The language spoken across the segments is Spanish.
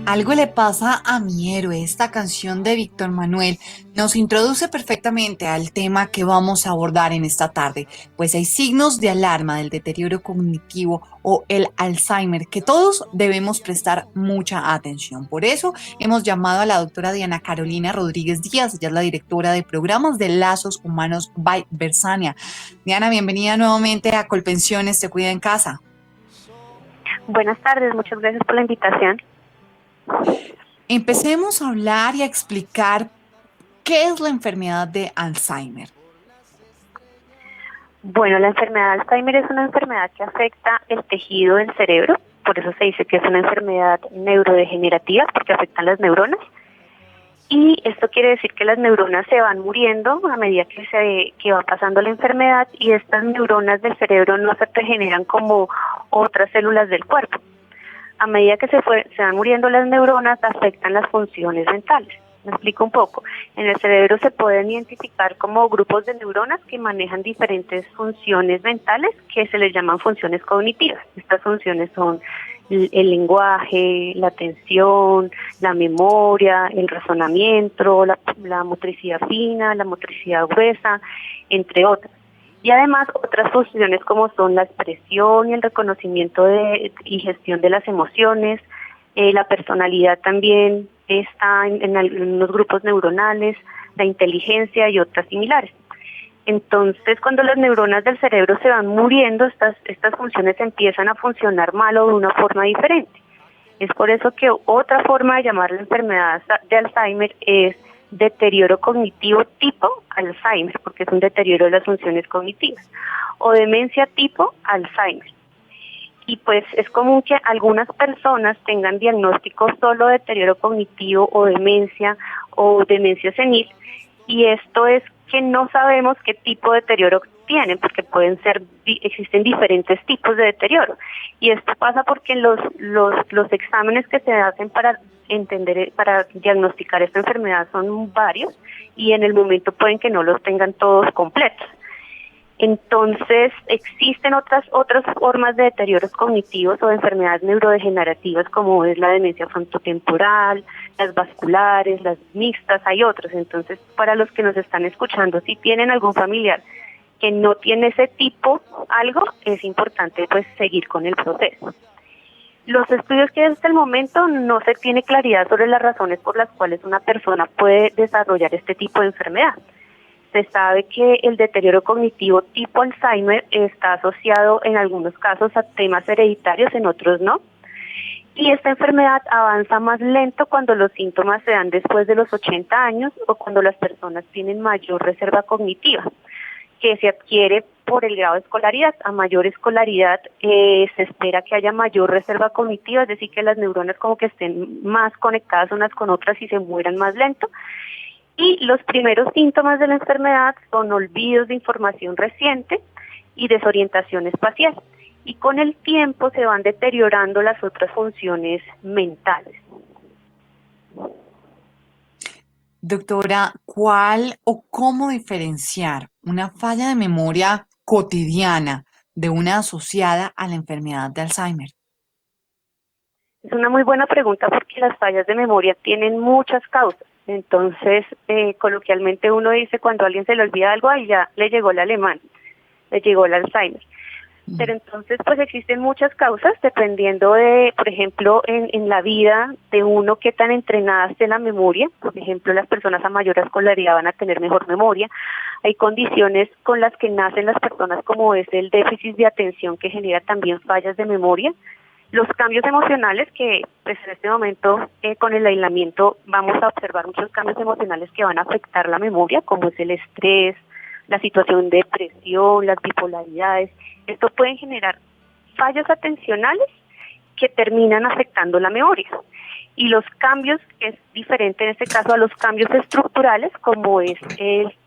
Algo le pasa a mi héroe. Esta canción de Víctor Manuel nos introduce perfectamente al tema que vamos a abordar en esta tarde, pues hay signos de alarma del deterioro cognitivo o el Alzheimer que todos debemos prestar mucha atención. Por eso hemos llamado a la doctora Diana Carolina Rodríguez Díaz. Ella es la directora de programas de lazos humanos by Versania. Diana, bienvenida nuevamente a Colpensiones, te cuida en casa. Buenas tardes, muchas gracias por la invitación. Empecemos a hablar y a explicar qué es la enfermedad de Alzheimer. Bueno, la enfermedad de Alzheimer es una enfermedad que afecta el tejido del cerebro, por eso se dice que es una enfermedad neurodegenerativa, porque afectan las neuronas. Y esto quiere decir que las neuronas se van muriendo a medida que va pasando la enfermedad y estas neuronas del cerebro no se regeneran como otras células del cuerpo. A medida que se van muriendo las neuronas, afectan las funciones mentales. Me explico un poco. En el cerebro se pueden identificar como grupos de neuronas que manejan diferentes funciones mentales que se les llaman funciones cognitivas. Estas funciones son el lenguaje, la atención, la memoria, el razonamiento, la motricidad fina, la motricidad gruesa, entre otras. Y además otras funciones como son la expresión y el reconocimiento y gestión de las emociones, la personalidad también está en algunos grupos neuronales, la inteligencia y otras similares. Entonces, cuando las neuronas del cerebro se van muriendo, estas funciones empiezan a funcionar mal o de una forma diferente. Es por eso que otra forma de llamar la enfermedad de Alzheimer es deterioro cognitivo tipo Alzheimer, porque es un deterioro de las funciones cognitivas, o demencia tipo Alzheimer. Y pues es común que algunas personas tengan diagnósticos solo de deterioro cognitivo o demencia senil, y esto es que no sabemos qué tipo de deterioro tienen, porque existen diferentes tipos de deterioro. Y esto pasa porque los exámenes que se hacen para diagnosticar esta enfermedad son varios, y en el momento pueden que no los tengan todos completos. Entonces, existen otras formas de deterioros cognitivos o de enfermedades neurodegenerativas como es la demencia frontotemporal, las vasculares, las mixtas, hay otros. Entonces, para los que nos están escuchando, si tienen algún familiar que no tiene ese tipo algo, es importante pues seguir con el proceso. Los estudios que hasta el momento no se tiene claridad sobre las razones por las cuales una persona puede desarrollar este tipo de enfermedad. Se sabe que el deterioro cognitivo tipo Alzheimer está asociado en algunos casos a temas hereditarios, en otros no. Y esta enfermedad avanza más lento cuando los síntomas se dan después de los 80 años o cuando las personas tienen mayor reserva cognitiva, que se adquiere por el grado de escolaridad. A mayor escolaridad se espera que haya mayor reserva cognitiva, es decir, que las neuronas como que estén más conectadas unas con otras y se mueran más lento. Y los primeros síntomas de la enfermedad son olvidos de información reciente y desorientación espacial. Y con el tiempo se van deteriorando las otras funciones mentales. Doctora, ¿cuál o cómo diferenciar una falla de memoria cotidiana de una asociada a la enfermedad de Alzheimer? Es una muy buena pregunta porque las fallas de memoria tienen muchas causas. Entonces, coloquialmente uno dice cuando a alguien se le olvida algo, ahí ya le llegó el alemán, le llegó el Alzheimer. Pero entonces, pues existen muchas causas dependiendo de, por ejemplo, en la vida de uno, qué tan entrenada esté la memoria. Por ejemplo, las personas a mayor escolaridad van a tener mejor memoria. Hay condiciones con las que nacen las personas, como es el déficit de atención, que genera también fallas de memoria. Los cambios emocionales que pues en este momento con el aislamiento vamos a observar muchos cambios emocionales que van a afectar la memoria, como es el estrés, la situación de depresión, las bipolaridades. Esto puede generar fallos atencionales que terminan afectando la memoria. Y los cambios, que es diferente en este caso a los cambios estructurales, como es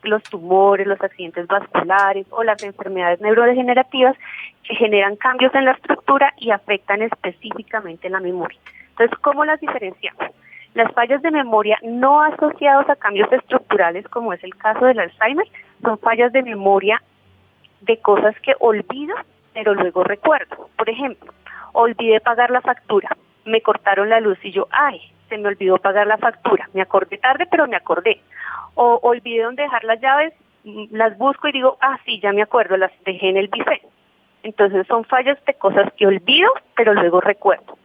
los tumores, los accidentes vasculares o las enfermedades neurodegenerativas, que generan cambios en la estructura y afectan específicamente la memoria. Entonces, ¿cómo las diferenciamos? Las fallas de memoria no asociadas a cambios estructurales, como es el caso del Alzheimer, son fallas de memoria de cosas que olvido, pero luego recuerdo. Por ejemplo, olvidé pagar la factura, me cortaron la luz y yo, ay, se me olvidó pagar la factura, me acordé tarde, pero me acordé. O olvidé dónde dejar las llaves, las busco y digo, ah, sí, ya me acuerdo, las dejé en el buffet. Entonces son fallas de cosas que olvido, pero luego recuerdo.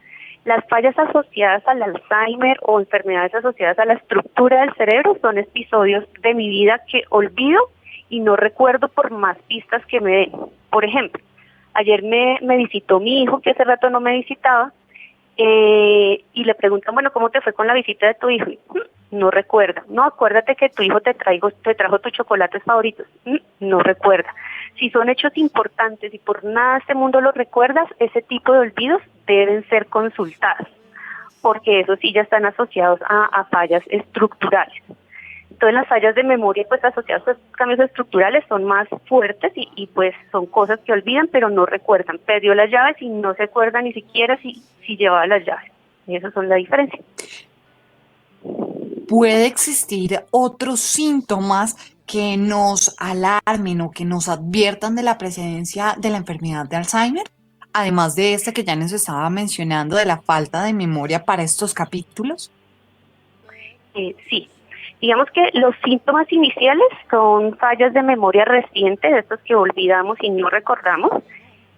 Las fallas asociadas al Alzheimer o enfermedades asociadas a la estructura del cerebro son episodios de mi vida que olvido y no recuerdo por más pistas que me den. Por ejemplo, ayer me visitó mi hijo, que hace rato no me visitaba, y le preguntan, bueno, ¿cómo te fue con la visita de tu hijo? Y, no recuerda. No, acuérdate que tu hijo te trajo tus chocolates favoritos. No recuerda. Si son hechos importantes y por nada este mundo los recuerdas, ese tipo de olvidos deben ser consultados, porque esos sí ya están asociados a fallas estructurales. Entonces las fallas de memoria pues asociadas a estos cambios estructurales son más fuertes y pues son cosas que olvidan pero no recuerdan. Perdió las llaves y no se acuerda ni siquiera si llevaba las llaves. Y esas son la diferencia. ¿Puede existir otros síntomas que nos alarmen o que nos adviertan de la presencia de la enfermedad de Alzheimer? Además de este que ya nos estaba mencionando de la falta de memoria para estos capítulos. Sí. Digamos que los síntomas iniciales son fallas de memoria reciente, de estos que olvidamos y no recordamos,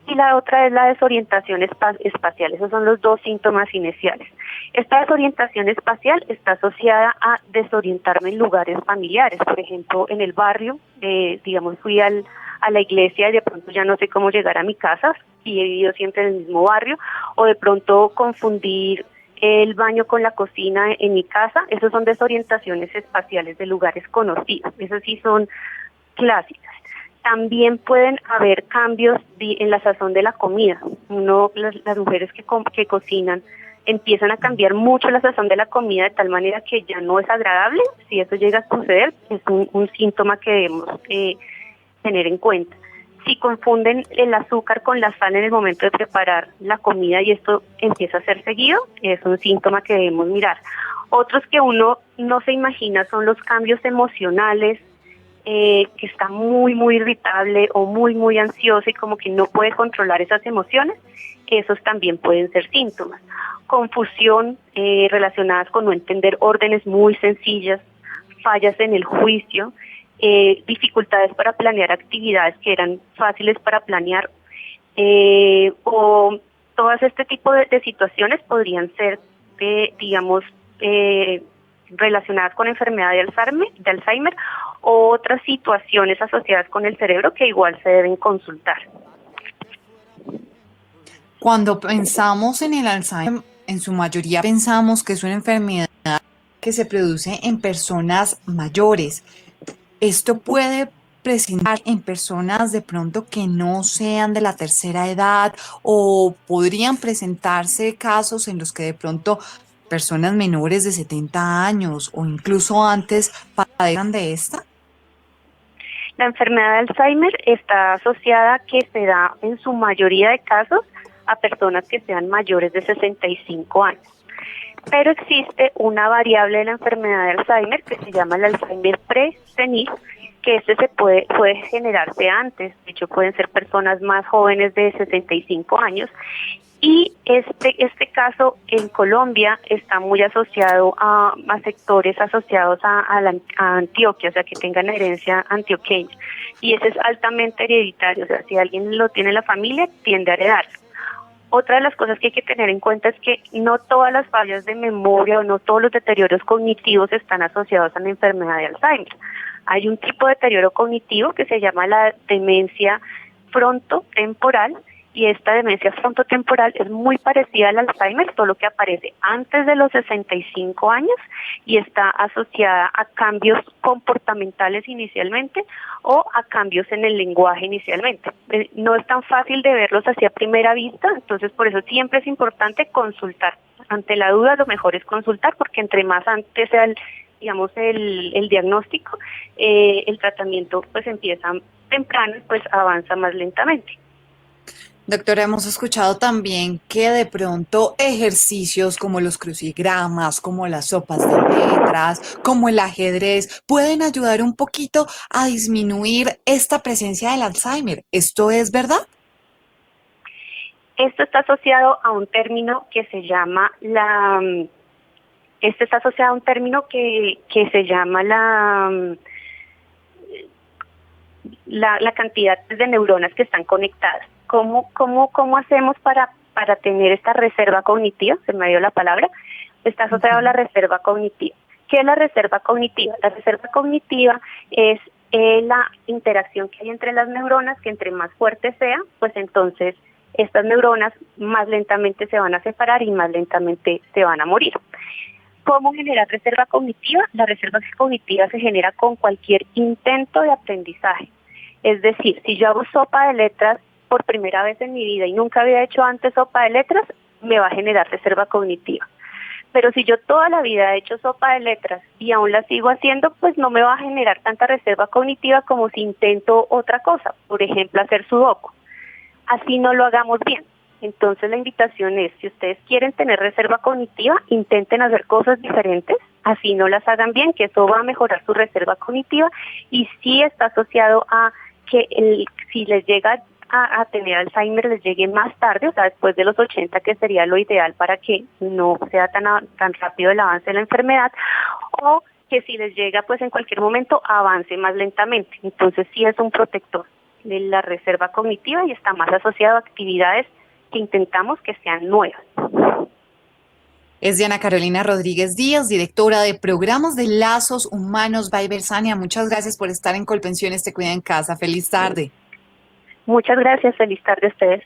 y la otra es la desorientación espacial. Esos son los dos síntomas iniciales. Esta desorientación espacial está asociada a desorientarme en lugares familiares. Por ejemplo, en el barrio, digamos, fui a la iglesia y de pronto ya no sé cómo llegar a mi casa y he vivido siempre en el mismo barrio, o de pronto confundir el baño con la cocina en mi casa. Esos son desorientaciones espaciales de lugares conocidos. Esas sí son clásicas. También pueden haber cambios en la sazón de la comida. Las mujeres que cocinan empiezan a cambiar mucho la sazón de la comida de tal manera que ya no es agradable. Si eso llega a suceder, es un síntoma que debemos tener en cuenta. Si confunden el azúcar con la sal en el momento de preparar la comida y esto empieza a ser seguido, es un síntoma que debemos mirar. Otros que uno no se imagina son los cambios emocionales, que está muy irritable o muy ansioso y como que no puede controlar esas emociones. Esos también pueden ser síntomas. Confusión relacionadas con no entender órdenes muy sencillas, fallas en el juicio, dificultades para planear actividades que eran fáciles para planear, o todas este tipo de situaciones podrían ser, digamos, relacionadas con enfermedad de Alzheimer o otras situaciones asociadas con el cerebro que igual se deben consultar. Cuando pensamos en el Alzheimer, en su mayoría pensamos que es una enfermedad que se produce en personas mayores. Esto puede presentar en personas de pronto que no sean de la tercera edad o podrían presentarse casos en los que de pronto personas menores de 70 años o incluso antes padezcan de esta. La enfermedad de Alzheimer está asociada a que se da en su mayoría de casos a personas que sean mayores de 65 años. Pero existe una variable de la enfermedad de Alzheimer que se llama el Alzheimer presenil, que se puede generarse antes. De hecho, pueden ser personas más jóvenes de 65 años. Y este caso en Colombia está muy asociado a sectores asociados a Antioquia, o sea, que tengan herencia antioqueña. Y ese es altamente hereditario, o sea, si alguien lo tiene en la familia, tiende a heredarlo. Otra de las cosas que hay que tener en cuenta es que no todas las fallas de memoria o no todos los deterioros cognitivos están asociados a la enfermedad de Alzheimer. Hay un tipo de deterioro cognitivo que se llama la demencia frontotemporal, y esta demencia frontotemporal es muy parecida al Alzheimer, solo que aparece antes de los 65 años y está asociada a cambios comportamentales inicialmente o a cambios en el lenguaje inicialmente. No es tan fácil de verlos así a primera vista, entonces por eso siempre es importante consultar. Ante la duda lo mejor es consultar, porque entre más antes sea el diagnóstico, el tratamiento pues empieza temprano y pues avanza más lentamente. Doctora, hemos escuchado también que de pronto ejercicios como los crucigramas, como las sopas de letras, como el ajedrez, pueden ayudar un poquito a disminuir esta presencia del Alzheimer. ¿Esto es verdad? Esto está asociado a un término que se llama la cantidad de neuronas que están conectadas. ¿Cómo hacemos para tener esta reserva cognitiva? Se me dio la palabra. Está asociado a la reserva cognitiva. ¿Qué es la reserva cognitiva? La reserva cognitiva es la interacción que hay entre las neuronas, que entre más fuerte sea, pues entonces estas neuronas más lentamente se van a separar y más lentamente se van a morir. ¿Cómo generar reserva cognitiva? La reserva cognitiva se genera con cualquier intento de aprendizaje. Es decir, si yo hago sopa de letras por primera vez en mi vida y nunca había hecho antes sopa de letras, me va a generar reserva cognitiva. Pero si yo toda la vida he hecho sopa de letras y aún la sigo haciendo, pues no me va a generar tanta reserva cognitiva como si intento otra cosa, por ejemplo, hacer sudoku. Así no lo hagamos bien. Entonces la invitación es, si ustedes quieren tener reserva cognitiva, intenten hacer cosas diferentes, así no las hagan bien, que eso va a mejorar su reserva cognitiva y sí está asociado a que si les llega a tener Alzheimer les llegue más tarde, o sea, después de los 80, que sería lo ideal para que no sea tan rápido el avance de la enfermedad, o que si les llega, pues en cualquier momento avance más lentamente. Entonces sí es un protector de la reserva cognitiva y está más asociado a actividades que intentamos que sean nuevas. Es Diana Carolina Rodríguez Díaz, directora de Programas de Lazos Humanos by Bersania. Muchas gracias por estar en Colpensiones Te Cuida en Casa. Feliz tarde. Muchas gracias. Feliz tarde a ustedes.